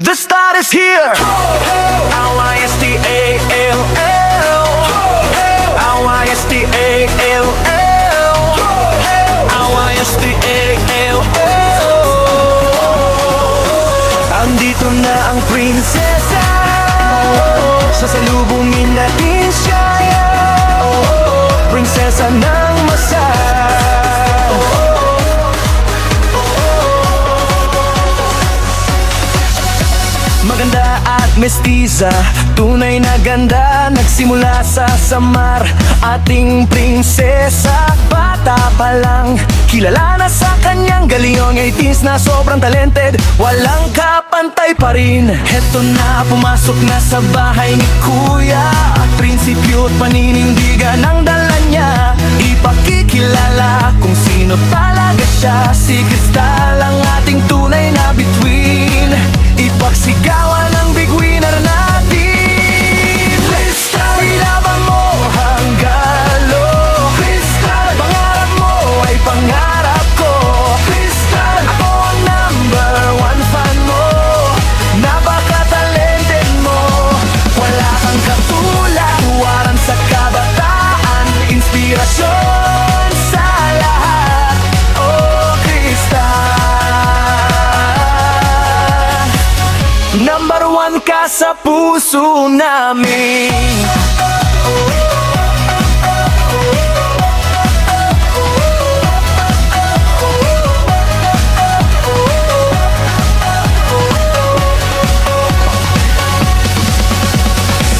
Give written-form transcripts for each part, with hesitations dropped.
The start is here. L-I-S-T-A-L-L. L-I-S-T-A-L-L. L-I-S-T-A-L-L. Andito na ang prinsesa. Sasalubungin natin siya. Prinsesa ng masal. Maganda at mestiza, tunay na ganda. Nagsimula sa Samar, ating prinsesa. Bata pa lang, kilala na sa kanyang galing. Ang 18s na sobrang talented, walang kapantay pa rin. Heto na, pumasok na sa bahay ni Kuya. Prinsipyo at paninindigan ang dala niya. Ipakikilala kung sino talaga siya. Si Cristal ang ating tunay na bituin. Ipagsigawan ang big winner natin. Cristal, ilaban mo hanggang lo. Cristal, pangarap mo ay pangarap ko. Cristal, ako ang number one fan mo. Napaka-talented mo. Wala kang katulad, huwaran sa kabataan. Inspirasyon sa lahat. Oh, Cristal, number one ka sa puso namin.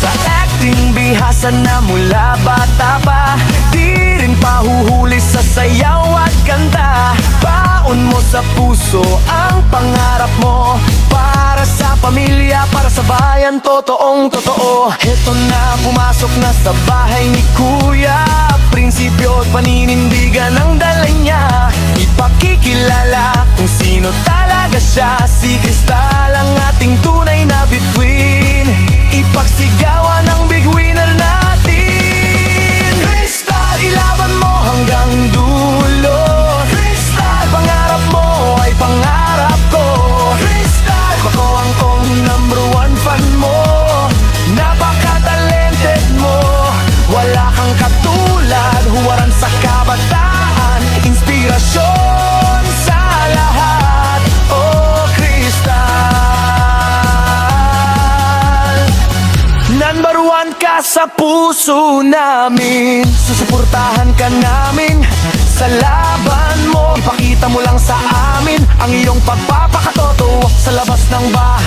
Sa acting bihasa na mula bata pa, di rin pahuhuli sa sayaw at kanta. Baon mo sa puso ang pangarap mo. Para sa pamilya, para sa bayan, totoong totoo. Heto na, pumasok na sa bahay ni Kuya. Prinsipyo at paninindigan ang dala niya. Ipakikilala kung sino talaga siya. Si Cristal ang ating tunay na bituin. Ipagsigawan ang big winner natin. Cristal, ilaban mo hanggang dulo. Cristal, pangarap mo ay pangarap ko. Cristal, ako ang number one fan mo. Napaka-talented mo. Wala kang katulad, huwaran sa kabataan. Inspirasyon sa lahat. Oh, Cristal, number one ka sa puso namin. Susuportahan ka namin sa laban mo. Ipakita mo lang sa amin ang iyong pagpapakatoto sa labas ng bahay.